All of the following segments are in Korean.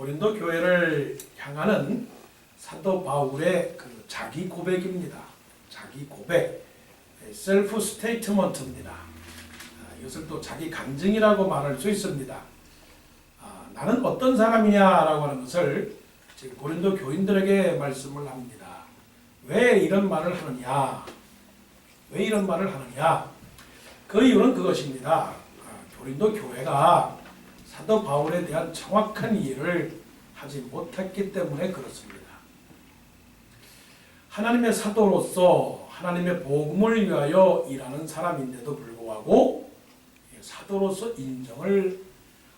고린도 교회를 향하는 사도 바울의 그 자기 고백입니다. 자기 고백, 셀프 스테이트먼트입니다. 이것을 또 자기 간증이라고 말할 수 있습니다. 나는 어떤 사람이냐라고 하는 것을 지금 고린도 교인들에게 말씀을 합니다. 왜 이런 말을 하느냐? 왜 이런 말을 하느냐? 그 이유는 그것입니다. 고린도 교회가 사도 바울에 대한 정확한 이해를 하지 못했기 때문에 그렇습니다. 하나님의 사도로서 하나님의 복음을 위하여 일하는 사람인데도 불구하고 사도로서 인정을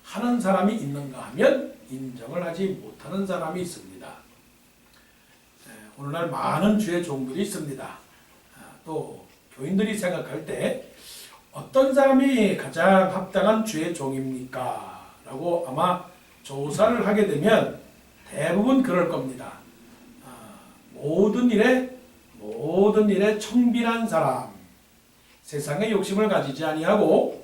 하는 사람이 있는가 하면 인정을 하지 못하는 사람이 있습니다. 오늘날 많은 주의 종들이 있습니다. 또 교인들이 생각할 때 어떤 사람이 가장 합당한 주의 종입니까? 라고 아마 조사를 하게 되면 대부분 그럴 겁니다. 모든 일에 청빈한 사람, 세상의 욕심을 가지지 아니하고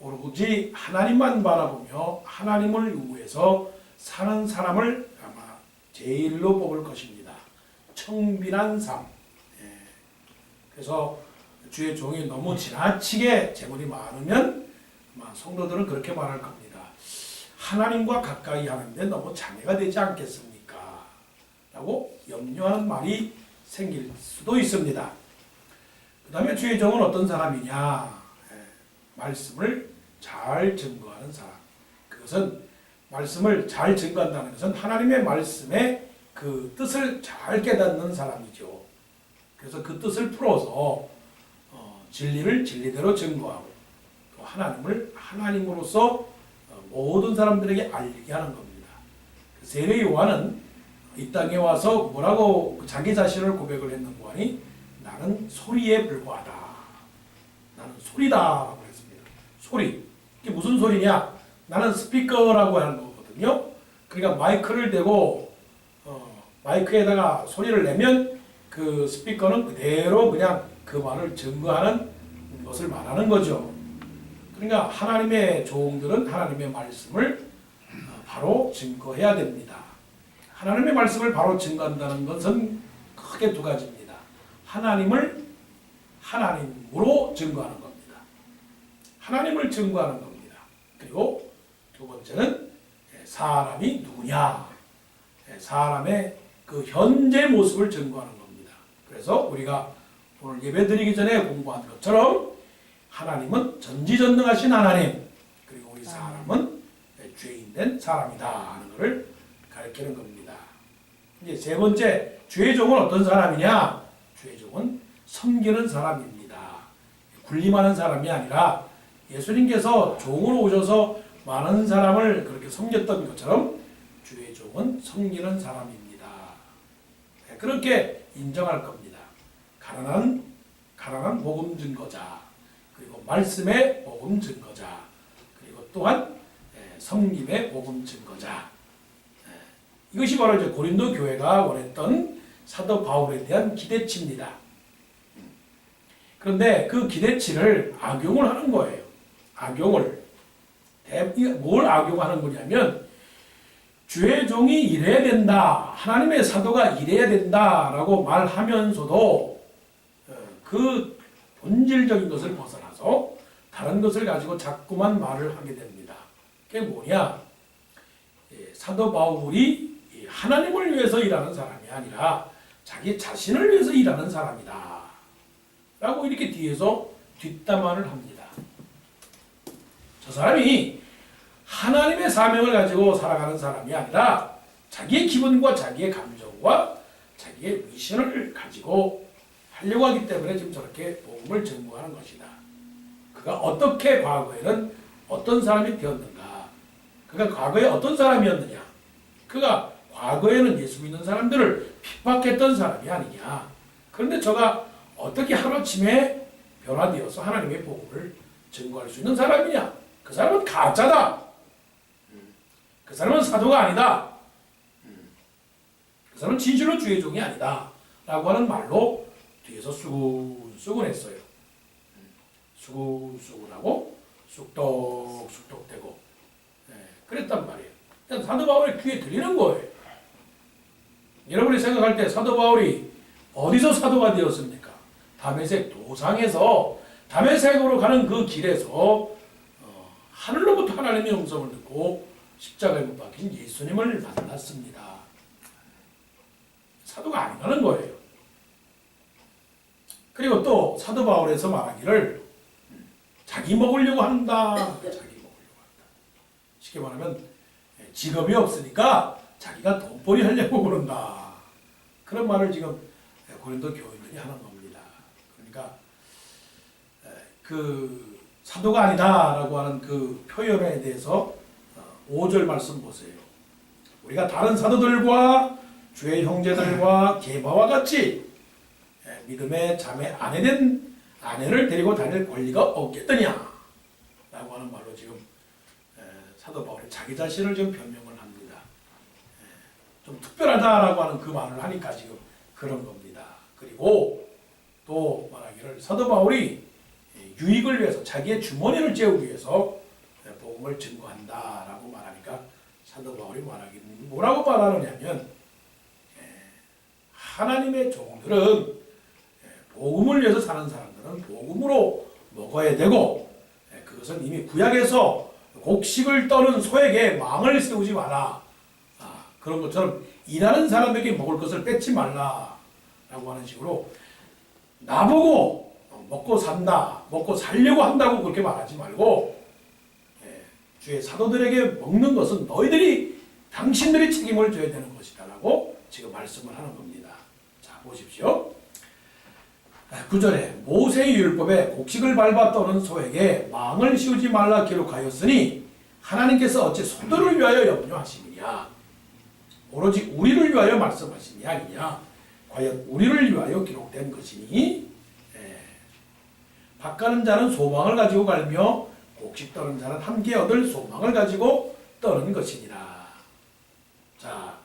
오로지 하나님만 바라보며 하나님을 위해서 사는 사람을 아마 제일로 뽑을 것입니다. 청빈한 삶. 그래서 주의 종이 너무 지나치게 재물이 많으면 아마 성도들은 그렇게 말할 겁니다. 하나님과 가까이 하는데 너무 장애가 되지 않겠습니까? 라고 염려하는 말이 생길 수도 있습니다. 그 다음에 주의 종은 어떤 사람이냐? 말씀을 잘 증거하는 사람. 그것은 말씀을 잘 증거한다는 것은 하나님의 말씀의 그 뜻을 잘 깨닫는 사람이죠. 그래서 그 뜻을 풀어서 진리를 진리대로 증거하고 또 하나님을 하나님으로서 모든 사람들에게 알리게 하는 겁니다. 세례 요한은 이 땅에 와서 뭐라고 자기 자신을 고백을 했는고 하니 나는 소리에 불과하다. 나는 소리다라고 했습니다. 소리. 이게 무슨 소리냐? 나는 스피커라고 하는 거거든요. 그러니까 마이크를 대고 마이크에다가 소리를 내면 그 스피커는 그대로 그냥 그 말을 증거하는 것을 말하는 거죠. 그러니까 하나님의 종들은 하나님의 말씀을 바로 증거해야 됩니다. 하나님의 말씀을 바로 증거한다는 것은 크게 두 가지입니다. 하나님을 하나님으로 증거하는 겁니다. 하나님을 증거하는 겁니다. 그리고 두 번째는 사람이 누구냐? 사람의 그 현재 모습을 증거하는 겁니다. 그래서 우리가 오늘 예배드리기 전에 공부한 것처럼 하나님은 전지전능하신 하나님, 그리고 우리 사람은 죄인된 사람이다 하는 것을 가르치는 겁니다. 이제 세 번째, 주의 종은 어떤 사람이냐? 주의 종은 섬기는 사람입니다. 군림하는 사람이 아니라 예수님께서 종으로 오셔서 많은 사람을 그렇게 섬겼던 것처럼 주의 종은 섬기는 사람입니다. 그렇게 인정할 겁니다. 가난한 복음 증거자, 그리고 말씀의 복음 증거자, 그리고 또한 성김의 복음 증거자. 이것이 바로 이제 고린도 교회가 원했던 사도 바울에 대한 기대치입니다. 그런데 그 기대치를 악용을 하는 거예요. 악용을. 뭘 악용하는 거냐면 주의 종이 이래야 된다. 하나님의 사도가 이래야 된다라고 말하면서도 그 본질적인 것을 벗어나서 다른 것을 가지고 자꾸만 말을 하게 됩니다. 그게 뭐냐? 사도 바울이 하나님을 위해서 일하는 사람이 아니라 자기 자신을 위해서 일하는 사람이다. 라고 이렇게 뒤에서 뒷담화를 합니다. 저 사람이 하나님의 사명을 가지고 살아가는 사람이 아니라 자기의 기분과 자기의 감정과 자기의 미션을 가지고 하려고 하기 때문에 지금 저렇게 복음을 증거하는 것이다. 그가 어떻게 과거에는 어떤 사람이 되었는가? 그가 과거에 어떤 사람이었느냐? 그가 과거에는 예수 믿는 사람들을 핍박했던 사람이 아니냐? 그런데 저가 어떻게 하루아침에 변화되어서 하나님의 복음을 증거할 수 있는 사람이냐? 그 사람은 가짜다. 그 사람은 사도가 아니다. 그 사람은 진실로 주의 종이 아니다. 라고 하는 말로 뒤에서 수근수근 했어요. 수근수근하고 쑥덕쑥덕대고 그랬단 말이에요. 사도 바울의 귀에 들리는 거예요. 여러분이 생각할 때 사도 바울이 어디서 사도가 되었습니까? 다메섹 도상에서 다메섹으로 가는 그 길에서 하늘로부터 하나님의 음성을 듣고 십자가에 못 박힌 예수님을 만났습니다. 사도가 아니라는 거예요. 그리고 또 사도 바울에서 말하기를 자기 먹으려고 한다. 자기 먹으려고 한다. 쉽게 말하면 직업이 없으니까 자기가 돈벌이 하려고 그런다. 그런 말을 지금 고린도 교인들이 하는 겁니다. 그러니까 그 사도가 아니다라고 하는 그 표현에 대해서 5절 말씀 보세요. 우리가 다른 사도들과 주의 형제들과 게바와 같이 믿음의 자매 아내된 아내를 데리고 다닐 권리가 없겠더냐 라고 하는 말로 지금 사도 바울이 자기 자신을 지금 변명을 합니다. 좀 특별하다라고 하는 그 말을 하니까 지금 그런 겁니다. 그리고 또 말하기를 사도 바울이 유익을 위해서 자기의 주머니를 채우기 위해서 복음을 증거한다라고 말하니까 사도 바울이 말하기는 뭐라고 말하느냐면 하나님의 종들은 복음을 위해서 사는 사람들은 복음으로 먹어야 되고 그것은 이미 구약에서 곡식을 떠는 소에게 망을 세우지 마라. 그런 것처럼 일하는 사람에게 먹을 것을 뺏지 말라 라고 하는 식으로 나보고 먹고 산다, 먹고 살려고 한다고 그렇게 말하지 말고 주의 사도들에게 먹는 것은 너희들이 당신들이 책임을 져야 되는 것이다 라고 지금 말씀을 하는 겁니다. 자 보십시오. 9절에 모세의 율법에 곡식을 밟아 떠는 소에게 망을 씌우지 말라 기록하였으니 하나님께서 어찌 소들을 위하여 염려하시느냐 오로지 우리를 위하여 말씀하시니 아니냐 과연 우리를 위하여 기록된 것이니 밭가는 자는 소망을 가지고 갈며 곡식 떠는 자는 함께 얻을 소망을 가지고 떠는 것이니라. 자,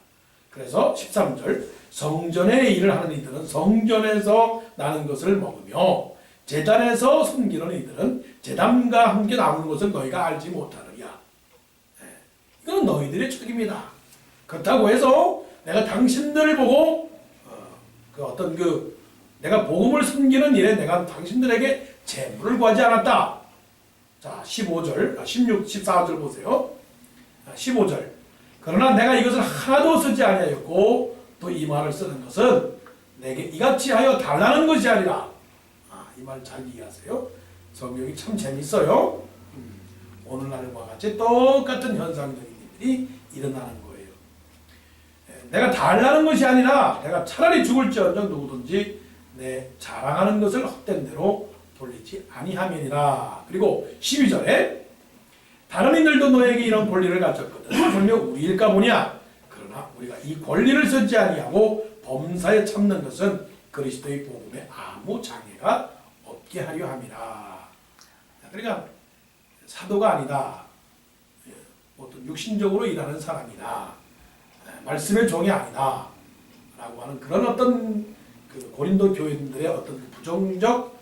그래서 13절 성전의 일을 하는 이들은 성전에서 나는 것을 먹으며 제단에서 섬기는 이들은 제단과 함께 나오는 것을 너희가 알지 못하느냐. 이건 너희들의 책임이다. 그렇다고 해서 내가 당신들을 보고 내가 복음을 섬기는 일에 내가 당신들에게 재물을 구하지 않았다. 자, 15절, 16, 14절 보세요. 15절. 그러나 내가 이것을 하나도 쓰지 아니하였고 또 이 말을 쓰는 것은 내게 이같이 하여 달라는 것이 아니라 이 말 잘 이해하세요. 성경이 참 재밌어요. 오늘날과 같이 똑같은 현상적인 일들이 일어나는 거예요. 내가 달라는 것이 아니라 내가 차라리 죽을지언정 누구든지 내 자랑하는 것을 헛된 대로 돌리지 아니함이니라. 그리고 12절에 다른 이들도 너에게 이런 권리를 가졌거든. 그러며 우리일까 보냐. 그러나 우리가 이 권리를 쓰지 아니하고 범사에 참는 것은 그리스도의 복음에 아무 장애가 없게 하려 함이라. 그러니까 사도가 아니다. 어떤 육신적으로 일하는 사람이다. 말씀의 종이 아니다. 라고 하는 그런 어떤 그 고린도 교인들의 어떤 부정적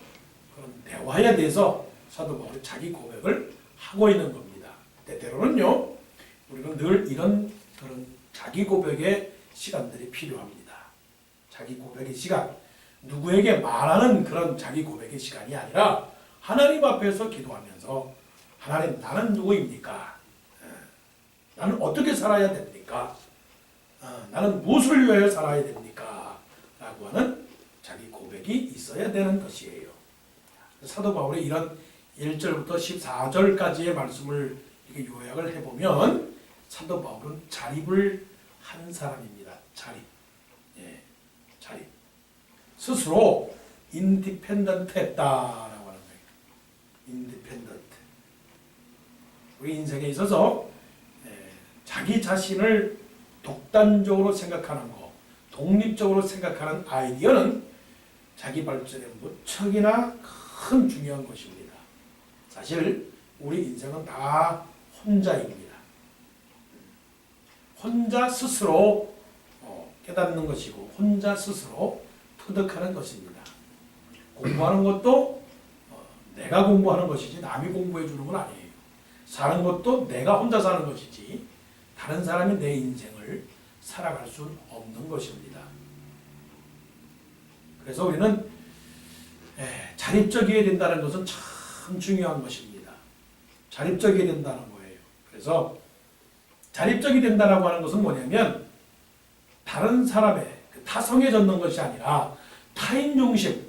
그런 대화에 대해서 사도 바울이 자기 고백을 하고 있는 겁니다. 때때로는요, 우리는 늘 이런 그런 자기 고백의 시간들이 필요합니다. 자기 고백의 시간, 누구에게 말하는 그런 자기 고백의 시간이 아니라 하나님 앞에서 기도하면서 하나님 나는 누구입니까? 나는 어떻게 살아야 됩니까? 나는 무엇을 위하여 살아야 됩니까? 라고 하는 자기 고백이 있어야 되는 것이에요. 사도 바울의 이런 1절부터 14절까지의 말씀을 이렇게 요약을 해보면 사도 바울은 자립을 한 사람입니다. 자립. 자립. 스스로 인디펜던트 했다라고 하는 거예요. 인디펜던트. 우리 인생에 있어서 자기 자신을 독단적으로 생각하는 것, 독립적으로 생각하는 아이디어는 자기 발전에 무척이나 큰 중요한 것입니다. 사실 우리 인생은 다 혼자입니다. 혼자 스스로 깨닫는 것이고 혼자 스스로 터득하는 것입니다. 공부하는 것도 내가 공부하는 것이지 남이 공부해 주는 건 아니에요. 사는 것도 내가 혼자 사는 것이지 다른 사람이 내 인생을 살아갈 수는 없는 것입니다. 그래서 우리는 자립적이어야 된다는 것은 참 중요한 것입니다. 자립적이어야 된다는 거예요. 그래서 자립적이 된다라고 하는 것은 뭐냐면 다른 사람의 타성에 젖는 것이 아니라 타인 중심,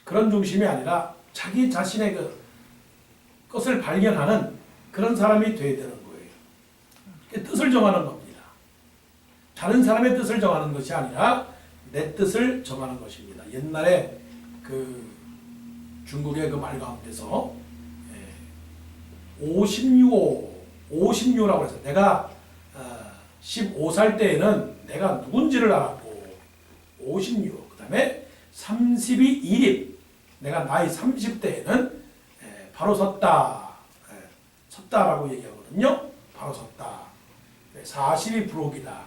그런 중심이 아니라 자기 자신의 그 것을 발견하는 그런 사람이 되어야 되는 거예요. 뜻을 정하는 겁니다. 다른 사람의 뜻을 정하는 것이 아니라 내 뜻을 정하는 것입니다. 옛날에 그 중국의 그 말 가운데서 56라고 해서 내가 15살 때에는 내가 누군지를 알았고 56, 그 다음에 32 일입, 내가 나이 30대에는 바로 섰다라고 얘기하거든요. 바로 섰다. 40이 부록이다.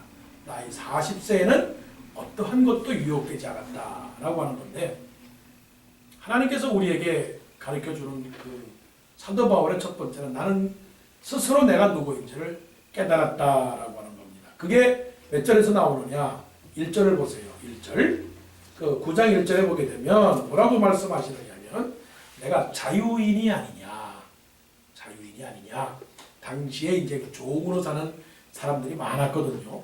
나이 40세에는 어떠한 것도 유혹되지 않았다라고 하는 건데, 하나님께서 우리에게 가르쳐주는 그 사도 바울의 첫 번째는 나는 스스로 내가 누구인지를 깨달았다라고 하는 겁니다. 그게 몇 절에서 나오느냐? 1절을 보세요. 1절. 그 9장 1절에 보게 되면 뭐라고 말씀하시느냐면 내가 자유인이 아니냐. 자유인이 아니냐. 당시에 이제 종으로 사는 사람들이 많았거든요.